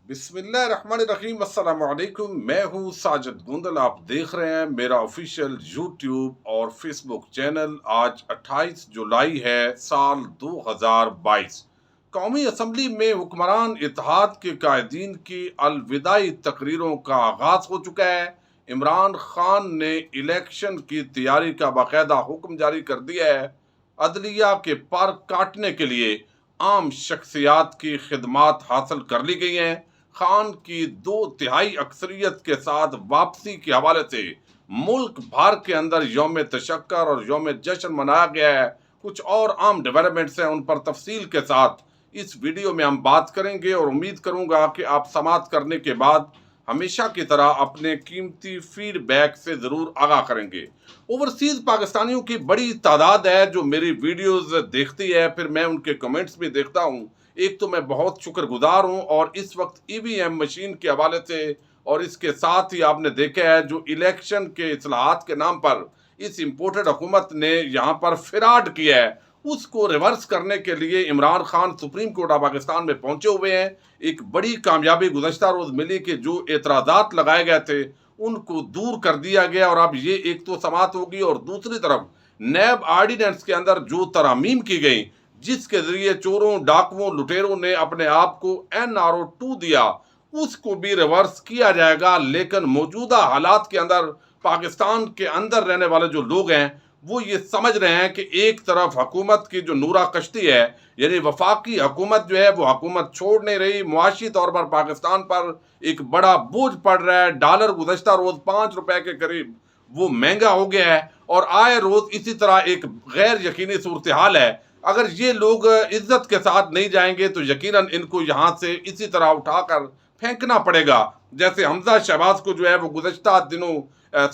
بسم اللہ الرحمن الرحیم، السلام علیکم۔ میں ہوں ساجد گوندل، آپ دیکھ رہے ہیں میرا آفیشیل یوٹیوب اور فیس بک چینل۔ آج 28 جولائی ہے سال 2022۔ قومی اسمبلی میں حکمران اتحاد کے قائدین کی الوداعی تقریروں کا آغاز ہو چکا ہے۔ عمران خان نے الیکشن کی تیاری کا باقاعدہ حکم جاری کر دیا ہے۔ عدلیہ کے پر کاٹنے کے لیے عام شخصیات کی خدمات حاصل کر لی گئی ہیں۔ خان کی 2/3 اکثریت کے ساتھ واپسی کے حوالے سے ملک بھر کے اندر یوم تشکر اور یوم جشن منایا گیا ہے۔ کچھ اور عام ڈیولپمنٹس ہیں، ان پر تفصیل کے ساتھ اس ویڈیو میں ہم بات کریں گے، اور امید کروں گا کہ آپ سماعت کرنے کے بعد ہمیشہ کی طرح اپنے قیمتی فیڈ بیک سے ضرور آگاہ کریں گے۔ اوورسیز پاکستانیوں کی بڑی تعداد ہے جو میری ویڈیوز دیکھتی ہے، پھر میں ان کے کمنٹس بھی دیکھتا ہوں۔ ایک تو میں بہت شکر گزار ہوں، اور اس وقت ای وی ایم مشین کے حوالے سے اور اس کے ساتھ ہی آپ نے دیکھا ہے جو الیکشن کے اصلاحات کے نام پر اس امپورٹڈ حکومت نے یہاں پر فراڈ کیا ہے، اس کو ریورس کرنے کے لیے Imran Khan supreme court of Pakistan میں پہنچے ہوئے ہیں۔ ایک بڑی کامیابی گزشتہ روز ملی کہ جو اعتراضات لگائے گئے تھے ان کو دور کر دیا گیا، اور اب یہ ایک تو سماعت ہوگی، اور دوسری طرف نیب آرڈیننس کے اندر جو ترامیم کی گئی جس کے ذریعے چوروں، ڈاکوؤں، لٹیروں نے اپنے آپ کو NRO2 دیا، اس کو بھی ریورس کیا جائے گا۔ لیکن موجودہ حالات کے اندر پاکستان کے اندر رہنے والے جو لوگ ہیں وہ یہ سمجھ رہے ہیں کہ ایک طرف حکومت کی جو نورا کشتی ہے، یعنی وفاقی حکومت جو ہے وہ حکومت چھوڑ نہیں رہی، معاشی طور پر پاکستان پر ایک بڑا بوجھ پڑ رہا ہے۔ ڈالر گزشتہ روز 5 روپے کے قریب وہ مہنگا ہو گیا ہے، اور آئے روز اسی طرح ایک غیر یقینی صورتحال ہے۔ اگر یہ لوگ عزت کے ساتھ نہیں جائیں گے تو یقیناً ان کو یہاں سے اسی طرح اٹھا کر پھینکنا پڑے گا، جیسے حمزہ شہباز کو جو ہے وہ گزشتہ دنوں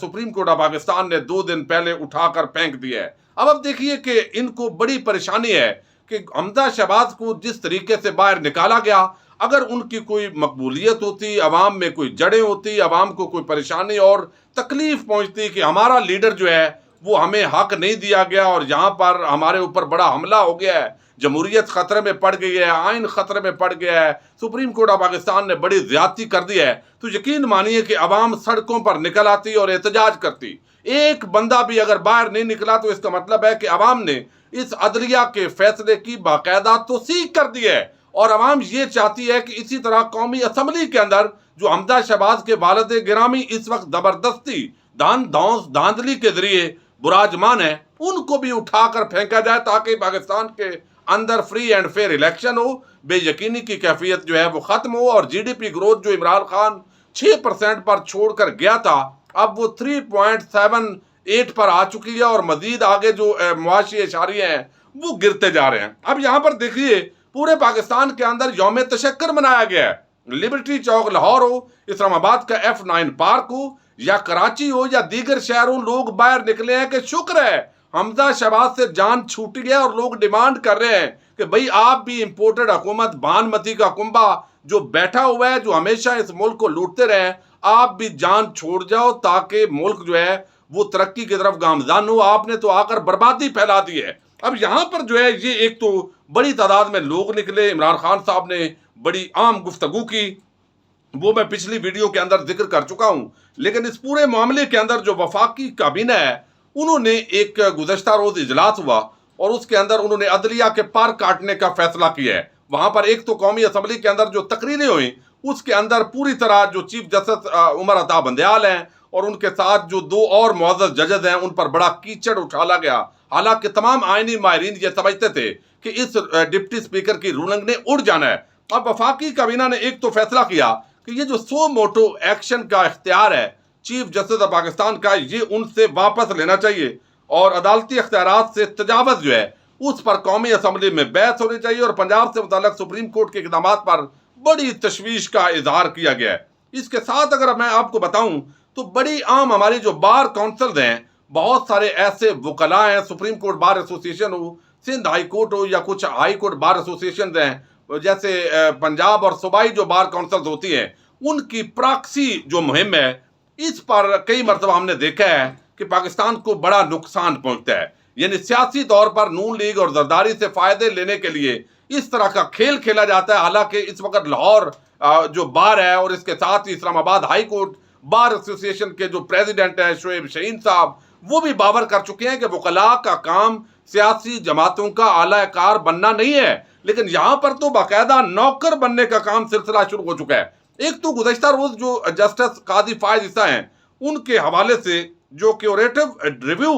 سپریم کورٹ آف پاکستان نے 2 دن پہلے اٹھا کر پھینک دیا ہے۔ اب دیکھیے کہ ان کو بڑی پریشانی ہے کہ حمزہ شہباز کو جس طریقے سے باہر نکالا گیا، اگر ان کی کوئی مقبولیت ہوتی، عوام میں کوئی جڑیں ہوتی، عوام کو کوئی پریشانی اور تکلیف پہنچتی کہ ہمارا لیڈر جو ہے وہ ہمیں حق نہیں دیا گیا اور یہاں پر ہمارے اوپر بڑا حملہ ہو گیا ہے، جمہوریت خطرے میں پڑ گئی ہے، آئین خطرے میں پڑ گیا ہے، سپریم کورٹ آف پاکستان نے بڑی زیادتی کر دی ہے، تو یقین مانیے کہ عوام سڑکوں پر نکل آتی اور احتجاج کرتی۔ ایک بندہ بھی اگر باہر نہیں نکلا تو اس کا مطلب ہے کہ عوام نے اس عدلیہ کے فیصلے کی باقاعدہ توثیق کر دی ہے، اور عوام یہ چاہتی ہے کہ اسی طرح قومی اسمبلی کے اندر جو حمزہ شہباز کے والد گرامی اس وقت زبردستی دھاندلی کے ذریعے براجمان ہیں، ان کو بھی اٹھا کر پھینکا جائے تاکہ پاکستان کے اندر فری اینڈ فیئر الیکشن ہو، بے یقینی کی کیفیت جو ہے وہ ختم ہو، اور جی ڈی پی گروتھ جو عمران خان 6% پر چھوڑ کر گیا تھا اب وہ 3.78 پر آ چکی ہے، اور مزید آگے جو معاشی اشاریے ہیں وہ گرتے جا رہے ہیں۔ اب یہاں پر دیکھیے پورے پاکستان کے اندر یوم تشکر منایا گیا ہے۔ لبرٹی چوک لاہور ہو، اسلام آباد کا F9 پارک ہو، یا کراچی ہو، یا دیگر شہروں، لوگ باہر نکلے ہیں کہ شکر ہے حمزہ شہباز سے جان چھوٹی ہے، اور لوگ ڈیمانڈ کر رہے ہیں کہ بھئی آپ بھی امپورٹڈ حکومت بانمتی کا کنبہ جو بیٹھا ہوا ہے، جو ہمیشہ اس ملک کو لوٹتے رہے، آپ بھی جان چھوڑ جاؤ تاکہ ملک جو ہے وہ ترقی کی طرف گامزن ہو۔ آپ نے تو آ کر بربادی پھیلا دی ہے۔ اب یہاں پر جو ہے یہ ایک تو بڑی تعداد میں لوگ نکلے، عمران خان صاحب نے بڑی عام گفتگو کی، وہ میں پچھلی ویڈیو کے اندر ذکر کر چکا ہوں، لیکن اس پورے معاملے کے اندر جو وفاقی کابینہ ہے انہوں نے ایک گزشتہ روز اجلاس ہوا، اور اس کے اندر انہوں نے عدلیہ کے پر کاٹنے کا فیصلہ کیا ہے۔ وہاں پر ایک تو قومی اسمبلی کے اندر جو تقریریں ہوئیں اس کے اندر پوری طرح جو چیف جسٹس عمر عطا بندیال ہیں اور ان کے ساتھ جو 2 اور معزز ججز ہیں ان پر بڑا کیچڑ اچھالا گیا، حالانکہ تمام آئینی ماہرین یہ سمجھتے تھے کہ اس ڈپٹی سپیکر کی رولنگ نے اڑ جانا ہے۔ اب وفاقی کابینہ نے ایک تو فیصلہ کیا کہ یہ جو سو موٹو ایکشن کا اختیار ہے چیف جسٹس آف پاکستان کا، یہ ان سے واپس لینا چاہیے، اور عدالتی اختیارات سے تجاوز جو ہے اس پر قومی اسمبلی میں بحث ہونی چاہیے، اور پنجاب سے متعلق سپریم کورٹ کے اقدامات پر بڑی تشویش کا اظہار کیا گیا ہے۔ اس کے ساتھ اگر میں آپ کو بتاؤں تو بڑی عام ہماری جو بار کونسلز ہیں، بہت سارے ایسے وکلاء ہیں، سپریم کورٹ بار ایسوسیشن ہو، سندھ ہائی کورٹ ہو، یا کچھ ہائی کورٹ بار ایسوسیشنز ہیں، جیسے پنجاب اور صوبائی جو بار کونسلز ہوتی ہیں، ان کی پراکسی جو مہم ہے اس پر کئی مرتبہ ہم نے دیکھا ہے کہ پاکستان کو بڑا نقصان پہنچتا ہے۔ یعنی سیاسی طور پر نون لیگ اور زرداری سے فائدے لینے کے لیے اس طرح کا کھیل کھیلا جاتا ہے. حالانکہ اس وقت لاہور جو بار ہے اور اس کے ساتھ ہی اسلام آباد ہائی کورٹ بار ایسوسی ایشن کے جو پریزیڈنٹ ہیں شعیب شہین صاحب، وہ بھی باور کر چکے ہیں کہ وکلاء کا کام سیاسی جماعتوں کا اعلی کار بننا نہیں ہے، لیکن یہاں پر تو باقاعدہ نوکر بننے کا کام سلسلہ شروع ہو چکا ہے. ایک تو گزشتہ روز جو جسٹس قاضی فائز عیسیٰ ہیں ان کے حوالے سے جو کیوریٹو ریویو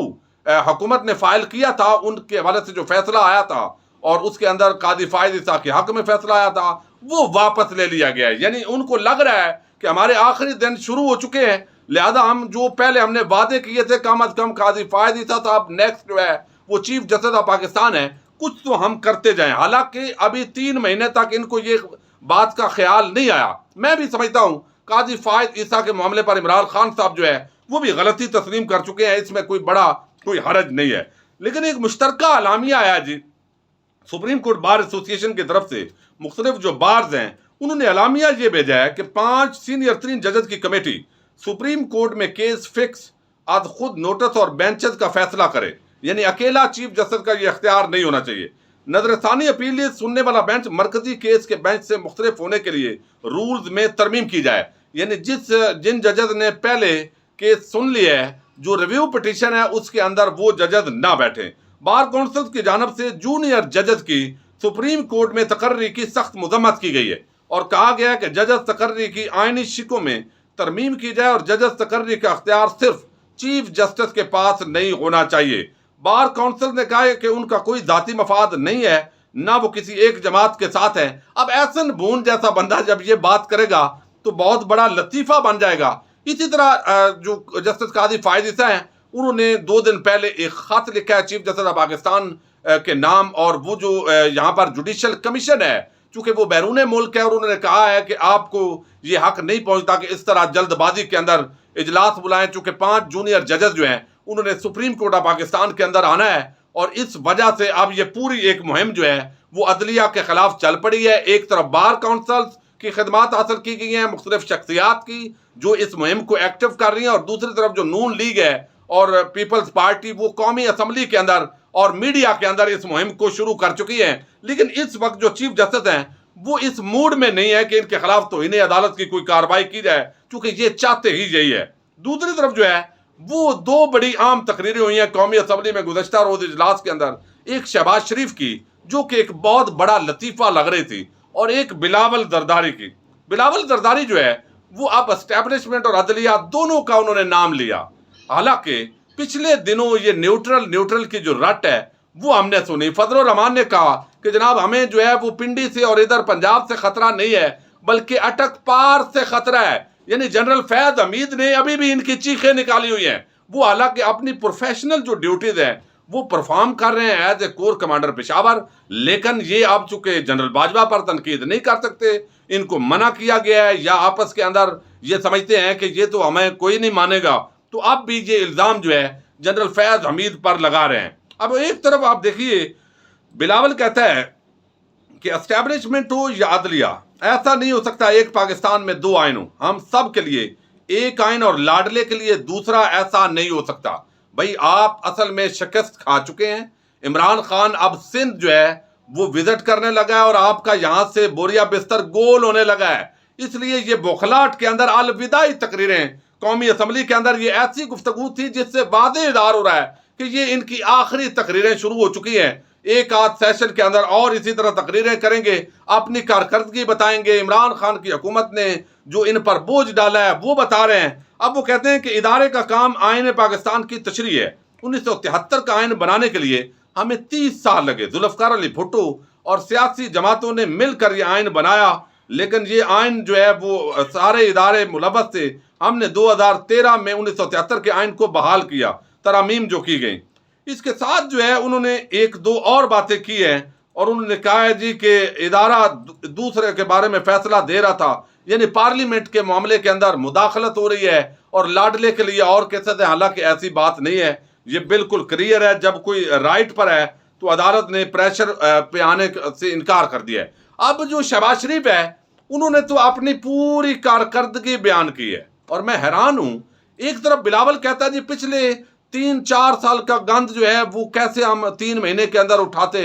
حکومت نے فائل کیا تھا، ان کے حوالے سے جو فیصلہ آیا تھا اور اس کے اندر قاضی فائز عیسیٰ کے حق میں فیصلہ آیا تھا، وہ واپس لے لیا گیا ہے. یعنی ان کو لگ رہا ہے کہ ہمارے آخری دن شروع ہو چکے ہیں، لہذا ہم جو پہلے ہم نے وعدے کیے تھے کم از کم قاضی فائز عیسیٰ صاحب نیکسٹ جو ہے وہ چیف جسٹس آف پاکستان ہے، کچھ تو ہم کرتے جائیں. حالانکہ ابھی 3 مہینے تک ان کو یہ بات کا خیال نہیں آیا. میں بھی سمجھتا ہوں قاضی فائز عیسیٰ کے معاملے پر عمران خان صاحب جو ہے وہ بھی غلطی تسلیم کر چکے ہیں، اس میں کوئی حرج نہیں ہے. لیکن ایک مشترکہ اعلامیہ آیا جی سپریم کورٹ بار ایسوسی ایشن کی طرف سے. مختلف جو بارز ہیں انہوں نے اعلامیہ یہ بھیجا ہے کہ 5 سینئر ترین ججز کی کمیٹی سپریم کورٹ میں کیس فکس از خود نوٹس اور بینچز کا فیصلہ کرے. یعنی اکیلا چیف جسٹس کا یہ اختیار نہیں ہونا چاہیے. نظر ثانی اپیل سننے والا بینچ مرکزی کیس کے بینچ سے مختلف ہونے کے لیے رولز میں ترمیم کی جائے. یعنی جن ججز نے پہلے کیس سن لیا ہے، جو ریویو پٹیشن ہے اس کے اندر وہ ججز نہ بیٹھیں. بار کونسل کی جانب سے جونیئر ججز کی سپریم کورٹ میں تقرری کی سخت مذمت کی گئی ہے اور کہا گیا ہے کہ ججز تقرری کی آئینی شکوں میں ترمیم کی جائے اور ججز تقرری کا اختیار صرف چیف جسٹس کے پاس نہیں ہونا چاہیے. بار کونسل نے کہا ہے کہ ان کا کوئی ذاتی مفاد نہیں ہے، نہ وہ کسی ایک جماعت کے ساتھ ہے. اب احسن بون جیسا بندہ جب یہ بات کرے گا تو بہت بڑا لطیفہ بن جائے گا. اسی طرح جو جسٹس قاضی فائز عیسیٰ ہیں انہوں نے 2 دن پہلے ایک خط لکھا ہے چیف جسٹس آف پاکستان کے نام، اور وہ جو یہاں پر جوڈیشل کمیشن ہے چونکہ وہ بیرون ملک ہے، اور انہوں نے کہا ہے کہ آپ کو یہ حق نہیں پہنچتا کہ اس طرح جلد بازی کے اندر اجلاس بلائیں، چونکہ 5 جونیئر ججز جو ہیں انہوں نے سپریم کورٹ آف پاکستان کے اندر آنا ہے، اور اس وجہ سے اب یہ پوری ایک مہم جو ہے وہ عدلیہ کے خلاف چل پڑی ہے. ایک طرف بار کونسلز کی خدمات حاصل کی گئی ہیں مختلف شخصیات کی جو اس مہم کو ایکٹیو کر رہی ہیں، اور دوسری طرف جو نون لیگ ہے اور پیپلز پارٹی وہ قومی اسمبلی کے اندر اور میڈیا کے اندر اس مہم کو شروع کر چکی ہیں. لیکن اس وقت جو چیف جسٹس ہیں وہ اس موڈ میں نہیں ہے کہ ان کے خلاف توہین عدالت کی کوئی کارروائی کی جائے، کیونکہ یہ چاہتے ہی یہی ہے. دوسری طرف جو ہے وہ 2 بڑی عام تقریریں ہوئی ہیں قومی اسمبلی میں گزشتہ روز اجلاس کے اندر. ایک شہباز شریف کی جو کہ ایک بہت بڑا لطیفہ لگ رہی تھی، اور ایک بلاول زرداری کی. بلاول زرداری جو ہے وہ اب اسٹیبلشمنٹ اور عدلیہ دونوں کا انہوں نے نام لیا. حالانکہ پچھلے دنوں یہ نیوٹرل کی جو رٹ ہے وہ ہم نے سنی. فضل الرحمان نے کہا کہ جناب ہمیں جو ہے وہ پنڈی سے اور ادھر پنجاب سے خطرہ نہیں ہے بلکہ اٹک پار سے خطرہ ہے. یعنی جنرل فیض حمید نے ابھی بھی ان کی چیخیں نکالی ہوئی ہیں. وہ حالانکہ اپنی پروفیشنل جو ڈیوٹیز ہیں وہ پرفارم کر رہے ہیں as a corps commander Peshawar, لیکن یہ اب چونکہ جنرل باجوہ پر تنقید نہیں کر سکتے، ان کو منع کیا گیا ہے، یا آپس کے اندر یہ سمجھتے ہیں کہ یہ تو ہمیں کوئی نہیں مانے گا، تو اب بھی یہ الزام جو ہے جنرل فیض حمید پر لگا رہے ہیں. اب ایک طرف آپ دیکھیے بلاول کہتا ہے کہ اسٹیبلشمنٹ ہو یا عدلیہ، ایسا نہیں ہو سکتا ایک پاکستان میں 2 آئین ہوں. ہم سب کے لیے ایک آئین اور لاڈلے کے لیے دوسرا ایسا نہیں ہو سکتا. بھائی آپ اصل میں شکست کھا چکے ہیں. عمران خان اب سندھ جو ہے وہ وزٹ کرنے لگا ہے اور آپ کا یہاں سے بوریا بستر گول ہونے لگا ہے. اس لیے یہ بوکھلاٹ کے اندر الوداعی تقریریں قومی اسمبلی کے اندر یہ ایسی گفتگو تھی جس سے واضح اظہار ہو رہا ہے کہ یہ ان کی آخری تقریریں شروع ہو چکی ہیں. ایک آدھ سیشن کے اندر اور اسی طرح تقریریں کریں گے، اپنی کارکردگی بتائیں گے. عمران خان کی حکومت نے جو ان پر بوجھ ڈالا ہے وہ بتا رہے ہیں. اب وہ کہتے ہیں کہ ادارے کا کام آئین پاکستان کی تشریح ہے. 1973 کا آئین بنانے کے لیے ہمیں 30 سال لگے. ذوالفقار علی بھٹو اور سیاسی جماعتوں نے مل کر یہ آئین بنایا، لیکن یہ آئین جو ہے وہ سارے ادارے ملوث تھے. ہم نے 2013 میں 1973 کے آئین کو بحال کیا، ترامیم جو کی گئیں. اس کے ساتھ جو ہے انہوں نے 1-2 اور باتیں کی ہیں، اور انہوں نے کہا ہے جی کہ ادارہ دوسرے کے بارے میں فیصلہ دے رہا تھا، یعنی پارلیمنٹ کے معاملے کے اندر مداخلت ہو رہی ہے اور لاڈلے کے لیے اور کیسے ہیں. حالانکہ ایسی بات نہیں ہے، یہ بالکل کلیئر ہے. جب کوئی رائٹ پر ہے تو عدالت نے پریشر پہ آنے سے انکار کر دیا ہے. اب جو شہباز شریف ہے انہوں نے تو اپنی پوری کارکردگی بیان کی ہے، اور میں حیران ہوں. ایک طرف بلاول کہتا ہے جی پچھلے 3-4 سال کا گند جو ہے وہ کیسے ہم 3 مہینے کے اندر اٹھاتے،